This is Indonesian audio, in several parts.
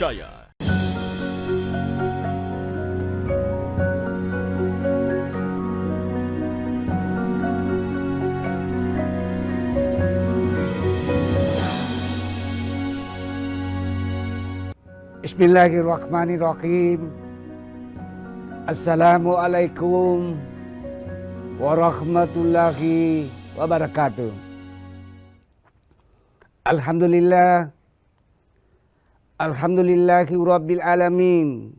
terpercaya. Bismillahirrahmanirrahim. Assalamualaikum warahmatullahi wabarakatuh. Alhamdulillahi rabbil alamin.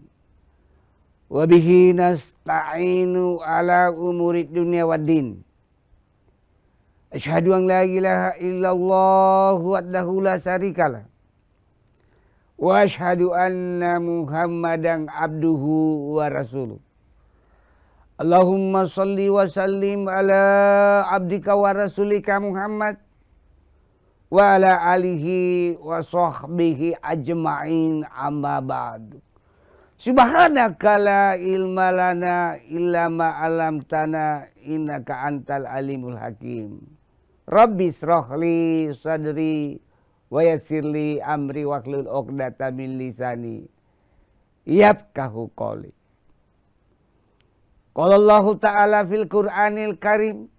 Wabihi nasta'inu ala umurid dunia waddin. Asyhadu an la ilaha illallah wahdahu la syarikalah. Wa asyhadu anna Muhammadan abduhu wa rasuluh. Allahumma salli wa sallim ala abdika wa rasulika Muhammad wa ala alihi wa sahbihi ajma'in amma ba'du. Subhanaka la ilma lana illa ma 'allamtana innaka antal alimul hakim. Rabbi shrah li sadri wa yassirli amri wahlul 'uqdatam min lisani yafqahu qawli. Qala Allah Ta'ala fil Qur'anil Karim,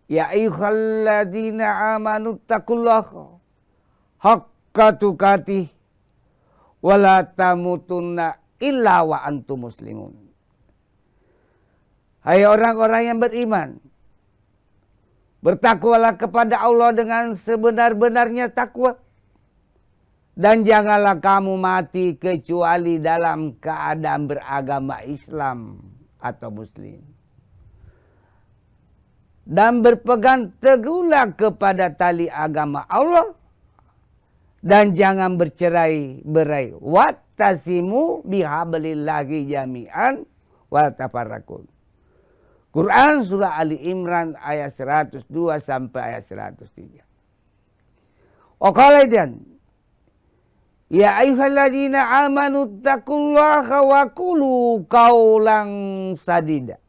ya ayyuhalladzina amanu taqullaha haqqa tuqatih wa la tamutunna illa wa antum muslimun. Hai orang-orang yang beriman, bertakwalah kepada Allah dengan sebenar-benarnya takwa. Dan janganlah kamu mati kecuali dalam keadaan beragama Islam atau Muslim. Dan berpegang teguhlah kepada tali agama Allah. Dan jangan bercerai-berai. Wattasimu bihablillahi jami'an wa tafarraqun. Quran surah Ali Imran ayat 102 sampai ayat 103. Qala ya ayyuhalladzina amanu taqullaha wa qulu qawlan sadida.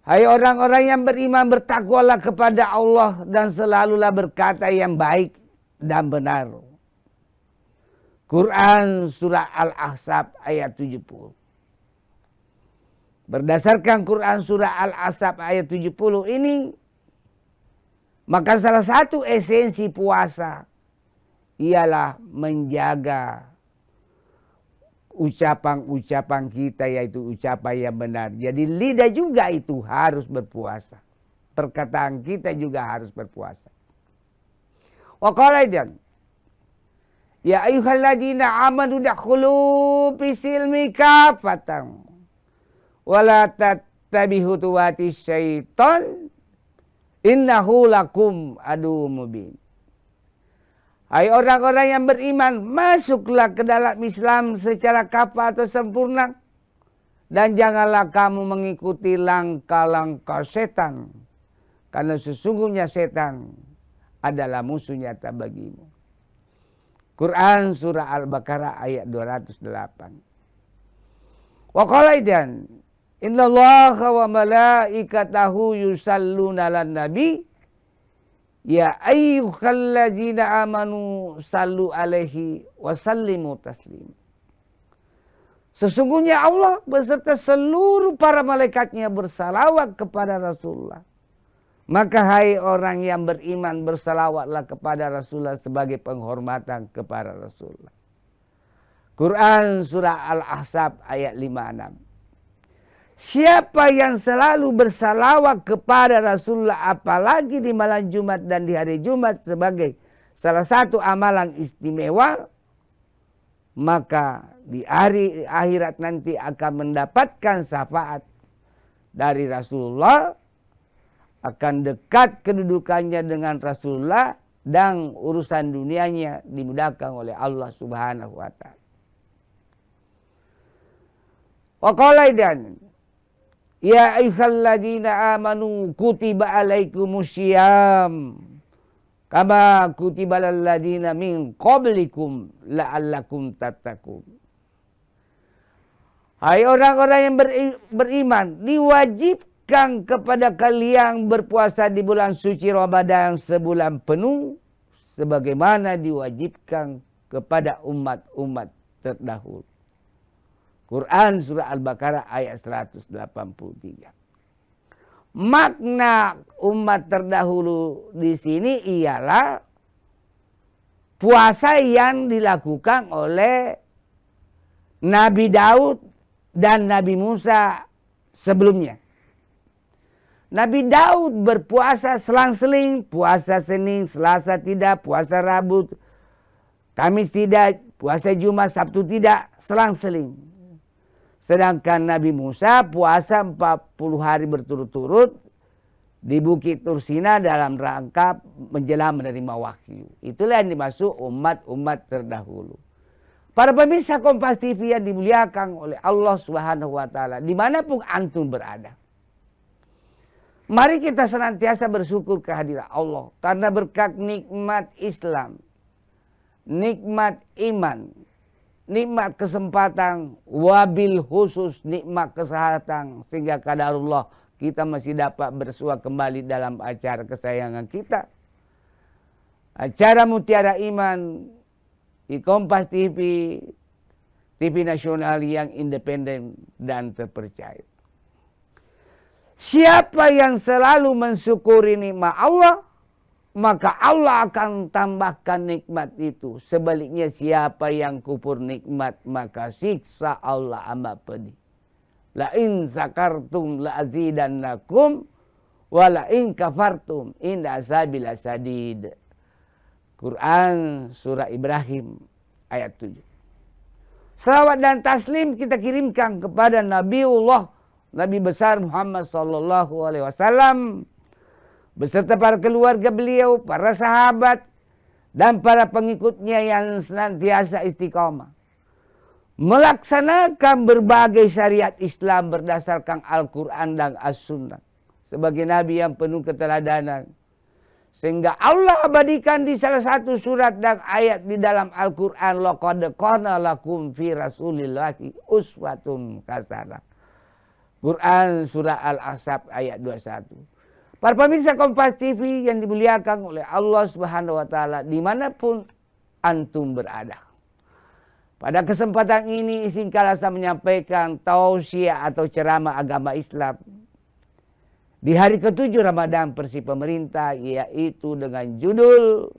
Hai orang-orang yang beriman, bertakwalah kepada Allah dan selalulah berkata yang baik dan benar. Quran surah Al-Ahzab ayat 70. Berdasarkan Quran surah Al-Ahzab ayat 70 ini, maka salah satu esensi puasa ialah menjaga ucapan-ucapan kita, yaitu ucapan yang benar. Jadi lidah juga itu harus berpuasa. Perkataan kita juga harus berpuasa. Wa qala aidan, ya ayyuhalladzina amanu dakhulu fisilmi kafatan wa la tattabi'u khutuwatis syaitan innahu lakum aduwwum mubin. Hai orang-orang yang beriman, masuklah ke dalam Islam secara kafah atau sempurna. Dan janganlah kamu mengikuti langkah-langkah setan. Karena sesungguhnya setan adalah musuh nyata bagimu. Quran surah Al-Baqarah ayat 208. Wa qala aidan, innallaha wa malaikatahu yusalluna 'alan nabi. Ya ayyuhalladzina amanu sallu alaihi wa sallimu taslim. Sesungguhnya Allah beserta seluruh para malaikatnya bersalawat kepada Rasulullah. Maka hai orang yang beriman, bersalawatlah kepada Rasulullah sebagai penghormatan kepada Rasulullah. Quran surah Al-Ahzab ayat 56. Siapa yang selalu bersalawat kepada Rasulullah, apalagi di malam Jumat dan di hari Jumat sebagai salah satu amalan istimewa, maka di hari akhirat nanti akan mendapatkan syafaat dari Rasulullah, akan dekat kedudukannya dengan Rasulullah, dan urusan dunianya dimudahkan oleh Allah Subhanahu wa ta'ala. Wa qala aidan, ya ayyuhalladzina amanu kutiba alaikumusiyam kama kutiba alal ladzina min qablikum la'allakum tattaqun. Hai orang-orang yang beriman, diwajibkan kepada kalian berpuasa di bulan suci Ramadan sebulan penuh sebagaimana diwajibkan kepada umat-umat terdahulu. Quran surah Al-Baqarah ayat 183. Makna umat terdahulu di sini ialah puasa yang dilakukan oleh Nabi Daud dan Nabi Musa sebelumnya. Nabi Daud berpuasa selang-seling, puasa Senin, Selasa tidak, puasa Rabu, Kamis tidak, puasa Jumat, Sabtu tidak, selang-seling. Sedangkan Nabi Musa puasa 40 hari berturut-turut di Bukit Tursina dalam rangka menjelang menerima wahyu. Itulah yang dimaksud umat-umat terdahulu. Para pemirsa Kompas TV yang dimuliakan oleh Allah Subhanahu wa taala, dimanapun antum berada. Mari kita senantiasa bersyukur kehadiran Allah karena berkat nikmat Islam, nikmat iman, nikmat kesempatan, wabil khusus nikmat kesehatan, sehingga qadarullah kita masih dapat bersua kembali dalam acara kesayangan kita. Acara Mutiara Iman di Kompas TV, TV nasional yang independen dan terpercaya. Siapa yang selalu mensyukuri nikmat Allah, maka Allah akan tambahkan nikmat itu. Sebaliknya siapa yang kufur nikmat, maka siksa Allah amat pedih. La in zakartum la azidannakum wa la in kafartum inna azabi lasadid. Quran surah Ibrahim ayat 7. Salawat dan taslim kita kirimkan kepada Nabiullah, Nabi besar Muhammad sallallahu alaihi wasallam beserta para keluarga beliau, para sahabat dan para pengikutnya yang senantiasa istiqamah melaksanakan berbagai syariat Islam berdasarkan Al-Qur'an dan As-Sunnah sebagai nabi yang penuh keteladanan. Sehingga Allah abadikan di salah satu surat dan ayat di dalam Al-Qur'an, laqad kana lakum fi rasulillahi uswatun hasanah. Quran surah Al-Ahzab ayat 21. Para pemirsa Kompas TV yang dimuliakan oleh Allah Subhanahu wa taala dimanapun antum berada. Pada kesempatan ini izinkanlah saya menyampaikan tausiah atau ceramah agama Islam di hari ke-7 Ramadan versi pemerintah, yaitu dengan judul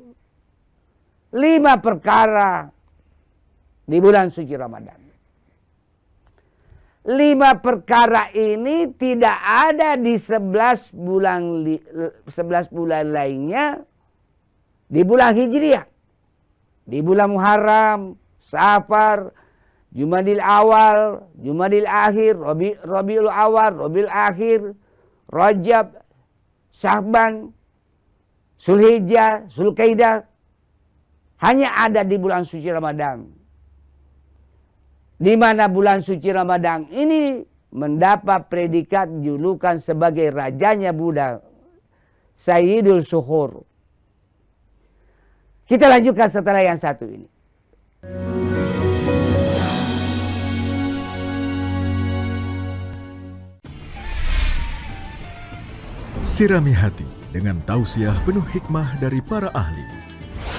5 perkara di bulan suci Ramadan. 5 perkara ini tidak ada di 11 bulan lainnya di bulan Hijriah. Di bulan Muharram, Safar, Jumadil Awal, Jumadil Akhir, Rabiul Awal, Rabiul Akhir, Rajab, Sya'ban, Zulhijjah, Zulkaidah. Hanya ada di bulan suci Ramadan. Di mana bulan suci Ramadan ini mendapat predikat julukan sebagai rajanya Buddha, Sayyidul Suhur. Kita lanjutkan setelah yang satu ini. Sirami hati dengan tausiah penuh hikmah dari para ahli.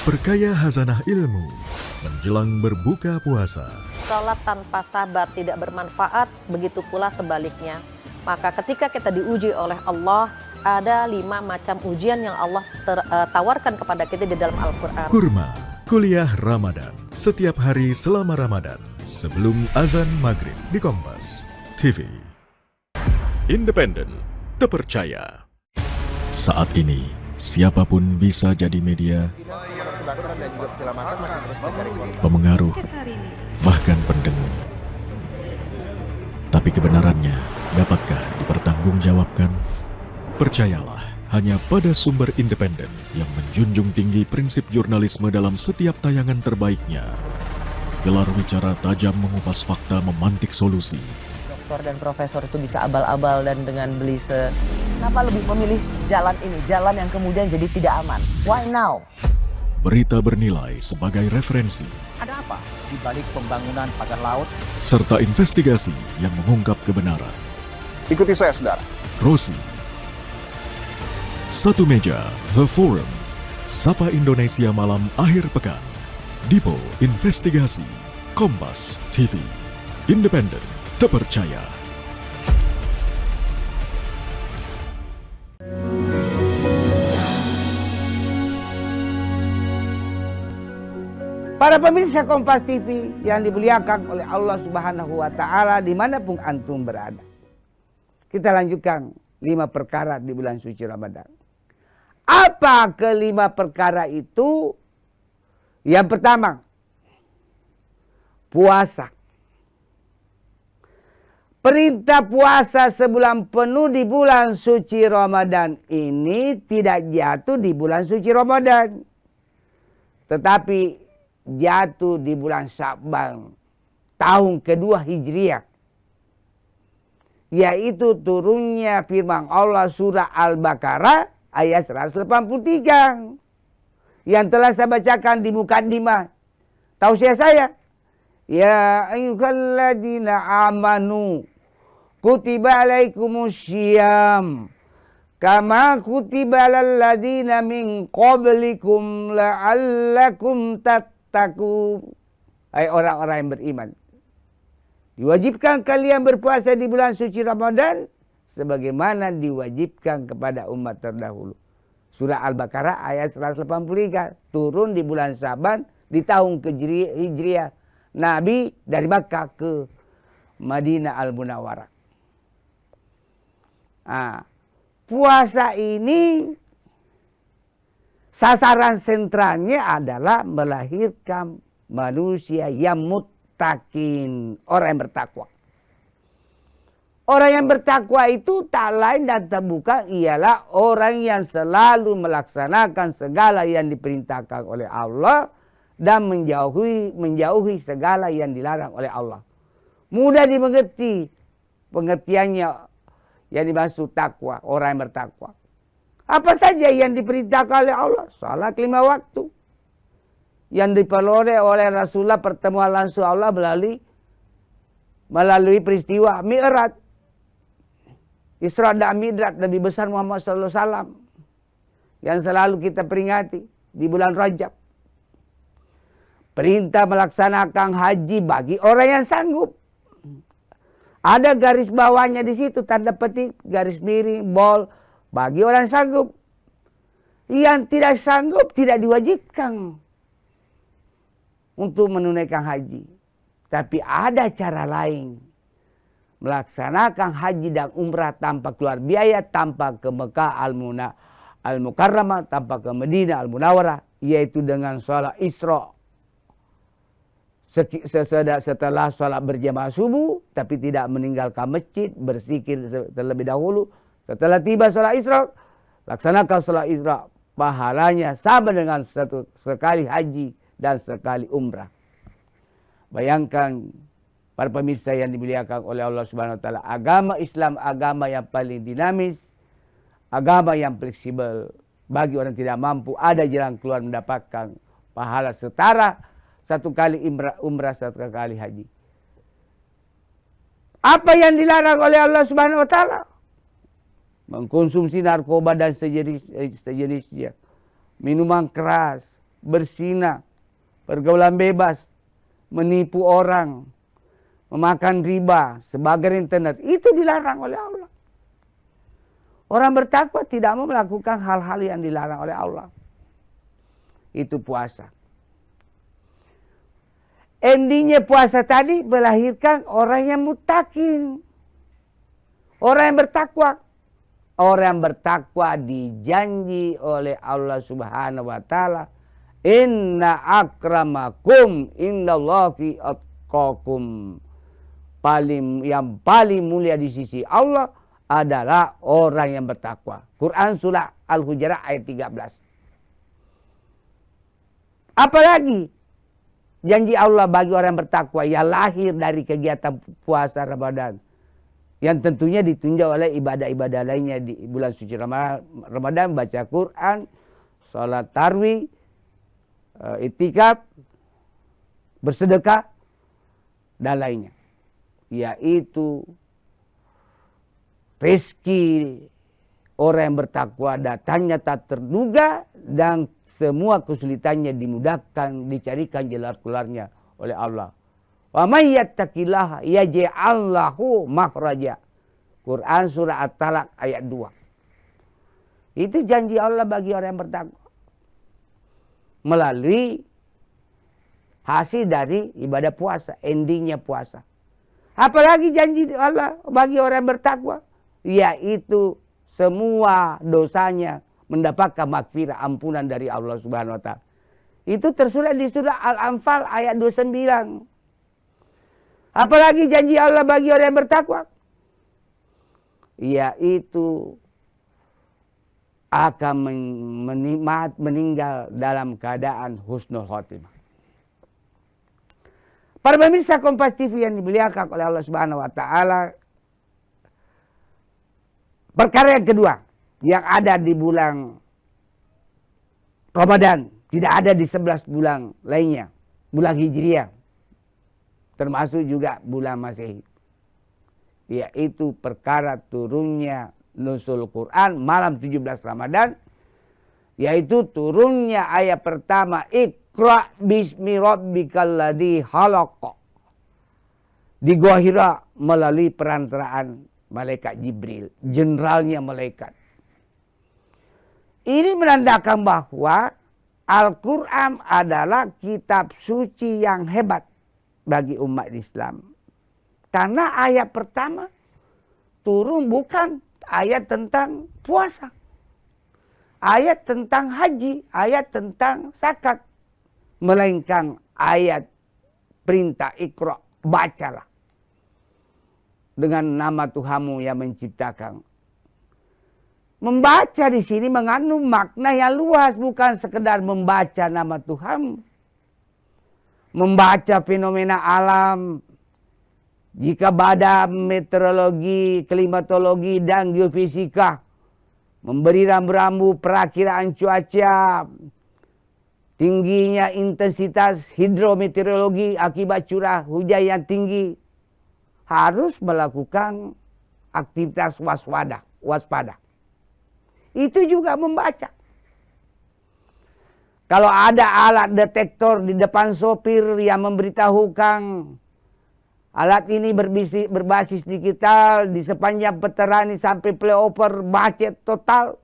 Perkaya hazanah ilmu menjelang berbuka puasa. Salat tanpa sabar tidak bermanfaat, begitu pula sebaliknya. Maka ketika kita diuji oleh Allah, ada 5 macam ujian yang Allah tawarkan kepada kita di dalam Al-Quran. Kurma, kuliah Ramadan, setiap hari selama Ramadan, sebelum azan maghrib di Kompas TV. Independen, terpercaya. Saat ini, siapapun bisa jadi media, pemengaruh, bahkan pendengung. Tapi kebenarannya dapatkah dipertanggungjawabkan? Percayalah hanya pada sumber independen yang menjunjung tinggi prinsip jurnalisme dalam setiap tayangan terbaiknya. Gelar bicara tajam mengupas fakta, memantik solusi. Doktor dan profesor itu bisa abal-abal dan dengan belise. Kenapa lebih memilih jalan ini, jalan yang kemudian jadi tidak aman? Why now? Berita bernilai sebagai referensi. Ada apa di balik pembangunan pagar laut? Serta investigasi yang mengungkap kebenaran. Ikuti saya, saudara. Rosi. Satu meja, The Forum. Sapa Indonesia malam akhir pekan. Dipo Investigasi Kompas TV. Independen, terpercaya. Para pemirsa Kompas TV yang dimuliakan oleh Allah Subhanahu wa Ta'ala, dimanapun antum berada, kita lanjutkan 5 perkara di bulan suci Ramadan. Apa kelima perkara itu? Yang pertama, puasa. Perintah puasa sebulan penuh di bulan suci Ramadan ini tidak jatuh di bulan suci Ramadan, tetapi jatuh di bulan Sya'ban tahun kedua Hijriah, yaitu turunnya firman Allah surah Al-Baqarah ayat 183 yang telah saya bacakan di mukadimah tausiah saya. Ya ayyuhalladzina amanu kutiba alaikumussyiyam kama kutiba alal ladzina min qablikum la'allakum tattaqun. Hai orang-orang yang beriman, diwajibkan kalian berpuasa di bulan suci Ramadan sebagaimana diwajibkan kepada umat terdahulu. Surah Al-Baqarah ayat 183, turun di bulan Syaban di tahun Hijriah. Nabi dari Makkah ke Madinah Al-Munawwarah. Puasa ini sasaran sentralnya adalah melahirkan manusia yang muttaqin, orang yang bertakwa. Orang yang bertakwa itu tak lain dan tak bukan ialah orang yang selalu melaksanakan segala yang diperintahkan oleh Allah dan menjauhi segala yang dilarang oleh Allah. Mudah dimengerti pengertiannya yang dimaksud takwa, orang yang bertakwa. Apa saja yang diperintahkan oleh Allah? Salat 5 waktu. Yang diperoleh oleh Rasulullah, pertemuan langsung Allah melalui peristiwa Mi'raj. Isra dan Mi'raj Nabi besar Muhammad SAW yang selalu kita peringati di bulan Rajab. Perintah melaksanakan haji bagi orang yang sanggup. Ada garis bawahnya di situ, tanda petik, garis miring, bol, bagi orang yang sanggup. Yang tidak sanggup tidak diwajibkan untuk menunaikan haji. Tapi ada cara lain. Melaksanakan haji dan umrah tanpa keluar biaya, tanpa ke Mekah Al-Mukarramah, tanpa ke Madinah Al-Munawwarah, yaitu dengan sholat Isra. Setelah sholat berjamaah subuh, tapi tidak meninggalkan masjid, berzikir terlebih dahulu. Setelah tiba sholat Isra, laksanakan sholat Isra. Pahalanya sama dengan sekali haji dan sekali umrah. Bayangkan para pemirsa yang dimuliakan oleh Allah Subhanahu wa Ta'ala, agama Islam agama yang paling dinamis, agama yang fleksibel. Bagi orang tidak mampu ada jalan keluar mendapatkan pahala setara 1 kali umrah 1 kali haji. Apa yang dilarang oleh Allah Subhanahu wa Ta'ala? Mengkonsumsi narkoba dan sejenisnya, minuman keras, berzina, pergaulan bebas, menipu orang, memakan riba, sebagai internet, itu dilarang oleh Allah. Orang bertakwa tidak mau melakukan hal-hal yang dilarang oleh Allah. Itu puasa. Endingnya puasa tadi melahirkan orang yang muttaqin, orang yang bertakwa. Orang yang bertakwa dijanji oleh Allah Subhanahu wa Ta'ala, inna akramakum indallahi atqakum. Yang paling mulia di sisi Allah adalah orang yang bertakwa. Quran surah Al-Hujurat ayat 13. Apalagi janji Allah bagi orang yang bertakwa yang lahir dari kegiatan puasa Ramadan, yang tentunya ditunjang oleh ibadah-ibadah lainnya di bulan suci Ramadan, baca Quran, sholat tarawih, iktikaf, bersedekah, dan lainnya. Yaitu rezeki orang yang bertakwa datangnya tak terduga dan semua kesulitannya dimudahkan, dicarikan jalan keluarnya oleh Allah. Wa may yattaqillaha yaj'al lahu makhraja. Quran surah At-Talaq ayat 2. Itu janji Allah bagi orang yang bertakwa. Melalui hasil dari ibadah puasa, endingnya puasa. Apalagi janji Allah bagi orang yang bertakwa, yaitu semua dosanya mendapatkan maghfirah, ampunan dari Allah Subhanahu wa taala. Itu tersurat di surah Al-Anfal ayat 29. Apalagi janji Allah bagi orang yang bertakwa, yaitu akan meninggal dalam keadaan husnul khotimah. Para pemirsa Kompas TV yang dimuliakan oleh Allah Subhanahu wa taala, perkara yang kedua yang ada di bulan Ramadan, tidak ada di 11 bulan lainnya, bulan Hijriah, termasuk juga bulan Masehi, yaitu perkara turunnya nuzul Quran malam 17 Ramadan, yaitu turunnya ayat pertama, Iqra bismi rabbikal ladzi khalaq, di Gua Hira melalui perantaraan malaikat Jibril, jenderalnya malaikat. Ini menandakan bahwa Al-Quran adalah kitab suci yang hebat bagi umat Islam. Karena ayat pertama turun bukan ayat tentang puasa, ayat tentang haji, ayat tentang zakat, melainkan ayat perintah Iqra, bacalah dengan nama Tuhanmu yang menciptakan. Membaca di sini mengandung makna yang luas, bukan sekedar membaca nama Tuhan, membaca fenomena alam. Jika badan meteorologi, klimatologi, dan geofisika memberi rambu-rambu perakiraan cuaca, tingginya intensitas hidrometeorologi akibat curah hujan yang tinggi, harus melakukan aktivitas waspada. Itu juga membaca. Kalau ada alat detektor di depan sopir yang memberitahukan alat ini berbasis digital di sepanjang Peterani sampai flyover macet total,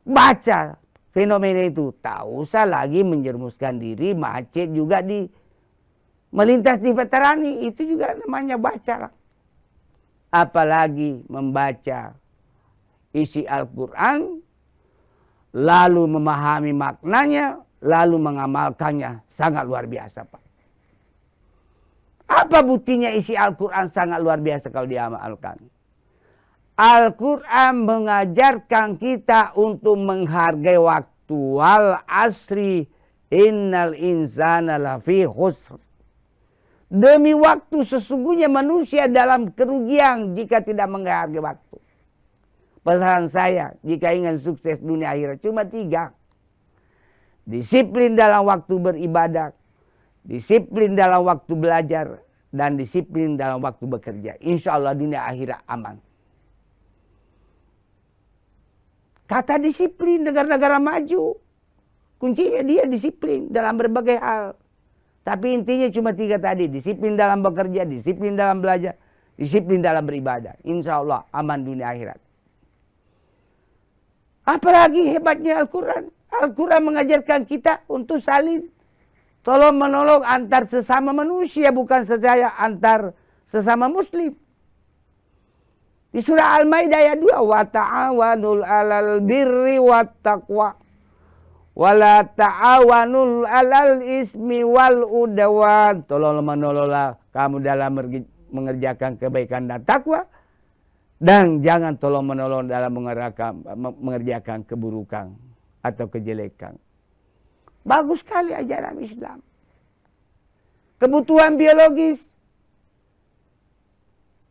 baca fenomena itu. Tak usah lagi menjerumuskan diri macet juga di melintas di Veterani, itu juga namanya baca. Apalagi membaca isi Al-Quran, lalu memahami maknanya, lalu mengamalkannya, sangat luar biasa, Pak. Apa buktinya isi Al-Quran sangat luar biasa kalau diamalkan? Al-Quran mengajarkan kita untuk menghargai waktu. Wal asri innal insana lafi khusr. Demi waktu sesungguhnya manusia dalam kerugian jika tidak menghargai waktu. Pesan saya jika ingin sukses dunia akhirat cuma 3. Disiplin dalam waktu beribadah, disiplin dalam waktu belajar, dan disiplin dalam waktu bekerja. Insya Allah dunia akhirat aman. Kata disiplin, negara-negara maju, kuncinya dia disiplin dalam berbagai hal. Tapi intinya cuma 3 tadi. Disiplin dalam bekerja, disiplin dalam belajar, disiplin dalam beribadah. Insya Allah aman dunia akhirat. Apalagi hebatnya Al-Quran. Al-Quran mengajarkan kita untuk saling tolong menolong antar sesama manusia, bukan saja antar sesama muslim. Di surah Al-Maidah ayat 2, wa ta'awanul 'alal birri wat taqwa wa la ta'awanul 'alal ismi wal udwan. Tolong menolonglah kamu dalam mengerjakan kebaikan dan takwa, dan jangan tolong menolong dalam mengerjakan keburukan atau kejelekan. Bagus sekali ajaran Islam. Kebutuhan biologis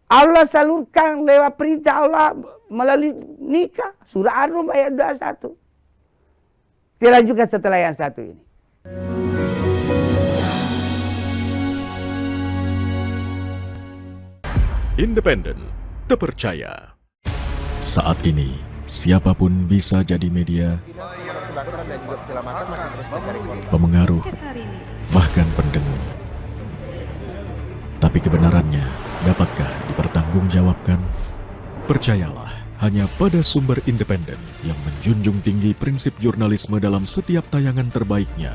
Allah salurkan lewat perintah Allah melalui nikah. Surah Ar-Rum ayat 21. Kita lanjutkan setelah yang satu ini. Independen, terpercaya. Saat ini, siapapun bisa jadi media kebakaran dan juga penyelamatan masih terus mencari korban. Pemengaruh, bahkan pendengung. Tapi kebenarannya dapatkah dipertanggungjawabkan? Percayalah hanya pada sumber independen yang menjunjung tinggi prinsip jurnalisme dalam setiap tayangan terbaiknya.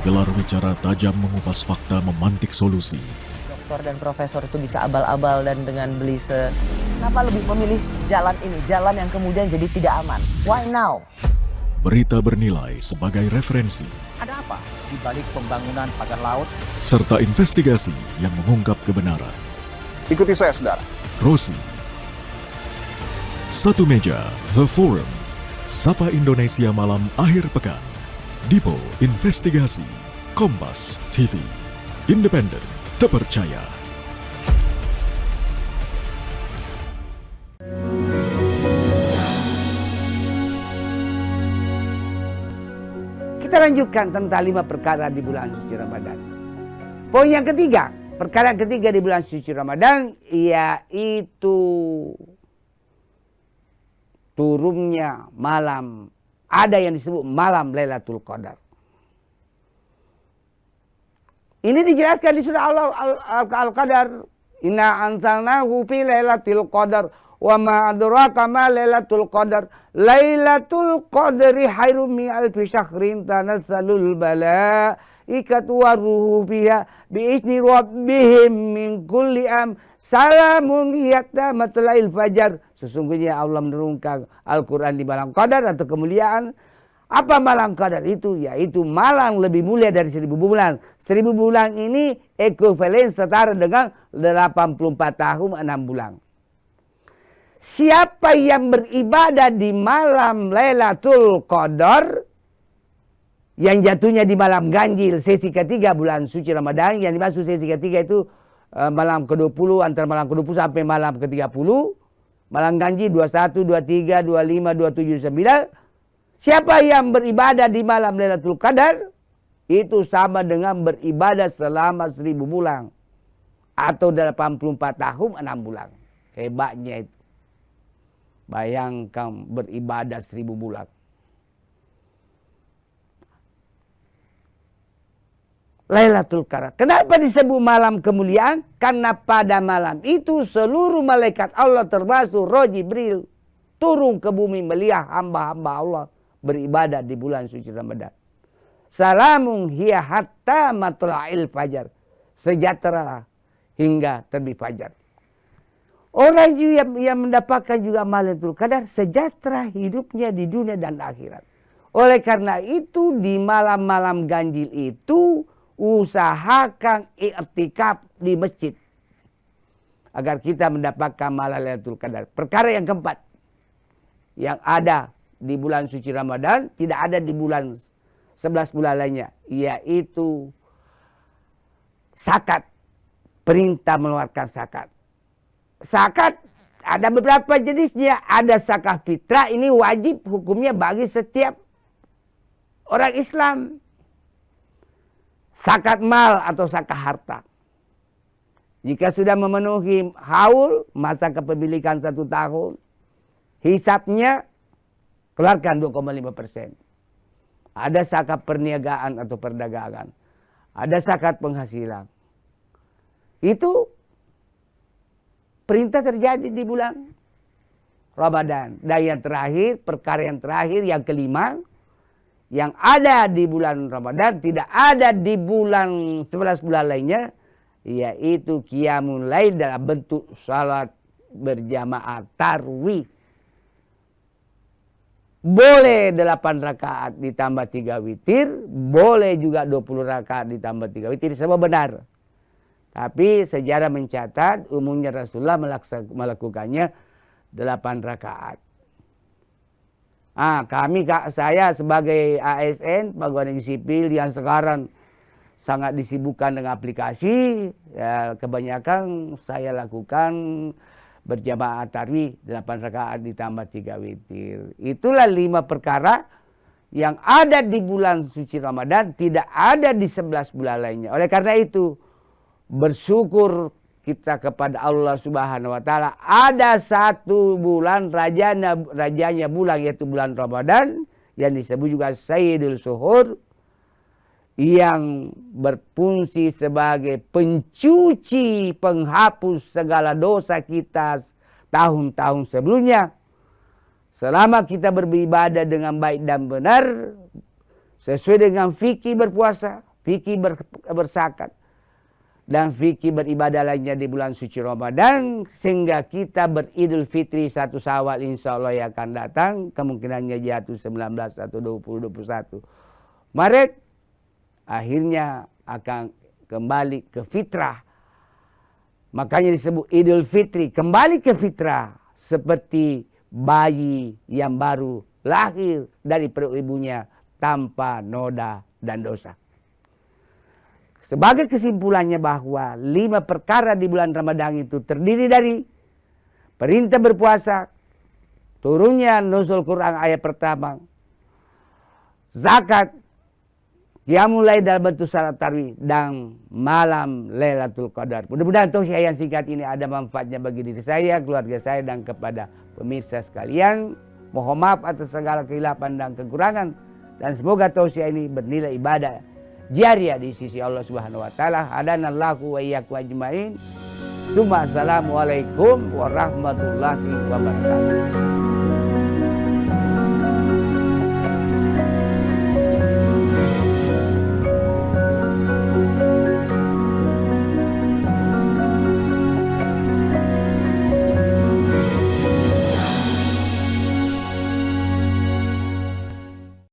Gelar bicara tajam mengupas fakta, memantik solusi. Doktor dan profesor itu bisa abal-abal dan dengan belise. Kenapa lebih memilih jalan ini, jalan yang kemudian jadi tidak aman? Why now? Berita bernilai sebagai referensi, Ada apa di balik pembangunan pagar laut? serta investigasi yang mengungkap kebenaran. Ikuti saya, saudara. Rosi. Satu meja, The Forum. Sapa Indonesia malam akhir pekan. Dipo Investigasi. Kompas TV. Independen, terpercaya. Kita lanjutkan tentang 5 perkara di bulan suci Ramadan. Poin yang ketiga, perkara ketiga di bulan suci Ramadan yaitu turunnya malam, ada yang disebut malam Lailatul Qadar. Ini dijelaskan di surah Al-Qadar. Inna anzalnahu fi Lailatul Qadar wa ma adraka ma Lailatul Qadar. Lailatul Qadri khairum min alfi syahrin tanazzalul malaikatu waruhu fiha biizni rabbihim min kulli salamun hiya matla'il fajar. Sesungguhnya Allah menurunkan Al-Quran di malam Qadar atau kemuliaan. Apa malam Qadar itu? Yaitu malam lebih mulia dari 1000 bulan. 1000 bulan ini ekuivalen setara dengan 84 tahun 6 bulan. Siapa yang beribadah di malam Lailatul Qadar yang jatuhnya di malam ganjil sesi ketiga bulan suci Ramadan, yang dimaksud sesi ketiga itu malam ke-20, antara malam ke-20 sampai malam ke-30, malam ganjil 21, 23, 25, 27, 29. Siapa yang beribadah di malam Lailatul Qadar itu sama dengan beribadah selama 1000 bulan atau 84 tahun 6 bulan. Hebatnya itu. Bayangkan beribadah 1000 bulan. Lailatul Qadar. Kenapa disebut malam kemuliaan? Karena pada malam itu seluruh malaikat Allah termasuk Roh Jibril turun ke bumi melihat hamba-hamba Allah beribadah di bulan suci Ramadan. Salamun hiya hatta matla'il fajar. Sejahtera hingga terbit fajar. Orang yang mendapatkan juga Lailatul Qadar sejahtera hidupnya di dunia dan akhirat. Oleh karena itu di malam-malam ganjil itu usahakan i'tikaf di masjid agar kita mendapatkan Lailatul Qadar. Perkara yang keempat yang ada di bulan suci Ramadan tidak ada di bulan 11 bulan lainnya, yaitu zakat. Perintah mengeluarkan zakat. Zakat ada beberapa jenisnya. Ada zakat fitrah, ini wajib hukumnya bagi setiap orang Islam. Zakat mal atau zakat harta. Jika sudah memenuhi haul, masa kepemilikan 1 tahun, hisabnya keluarkan 2,5%. Ada zakat perniagaan atau perdagangan. Ada zakat penghasilan. Itu perintah terjadi di bulan Ramadan. Dan yang terakhir, perkara yang terakhir, yang kelima, yang ada di bulan Ramadan, tidak ada di bulan 11 bulan lainnya, yaitu qiyamul lail dalam bentuk salat berjamaah tarawih. Boleh 8 rakaat ditambah 3 witir, boleh juga 20 rakaat ditambah 3 witir, semua benar. Tapi sejarah mencatat umumnya Rasulullah melakukannya 8 rakaat. Saya sebagai ASN, pegawai negeri sipil yang sekarang sangat disibukkan dengan aplikasi, ya, kebanyakan saya lakukan berjamaah tarawih 8 rakaat ditambah 3 witir. Itulah 5 perkara yang ada di bulan suci Ramadan, tidak ada di 11 bulan lainnya. Oleh karena itu, bersyukur kita kepada Allah Subhanahu wa taala ada 1 bulan rajanya bulan, yaitu bulan Ramadan, yang disebut juga Sayyidul Suhur, yang berfungsi sebagai pencuci, penghapus segala dosa kita tahun-tahun sebelumnya. Selama kita beribadah dengan baik dan benar, sesuai dengan fikih berpuasa, fikih berzakat, dan fikih beribadah lainnya di bulan suci Ramadan, sehingga kita beridul fitri 1 Syawal insya Allah yang akan datang, kemungkinannya jatuh 19 atau 20, 21 Maret, akhirnya akan kembali ke fitrah. Makanya disebut Idul Fitri, kembali ke fitrah, seperti bayi yang baru lahir dari perut ibunya tanpa noda dan dosa. Sebagai kesimpulannya bahwa 5 perkara di bulan Ramadan itu terdiri dari perintah berpuasa, turunnya nuzul Quran ayat pertama, zakat, qiyamul lail dalam bentuk salat tarawih, dan malam Lailatul Qadar. Mudah-mudahan tausiah yang singkat ini ada manfaatnya bagi diri saya, keluarga saya, dan kepada pemirsa sekalian. Mohon maaf atas segala kehilapan dan kekurangan, dan semoga tausiah ini bernilai ibadah jariah di sisi Allah Subhanahu wa taala. Hadanallahu wa iyyakum ajmain. Assalamualaikum warahmatullahi wabarakatuh.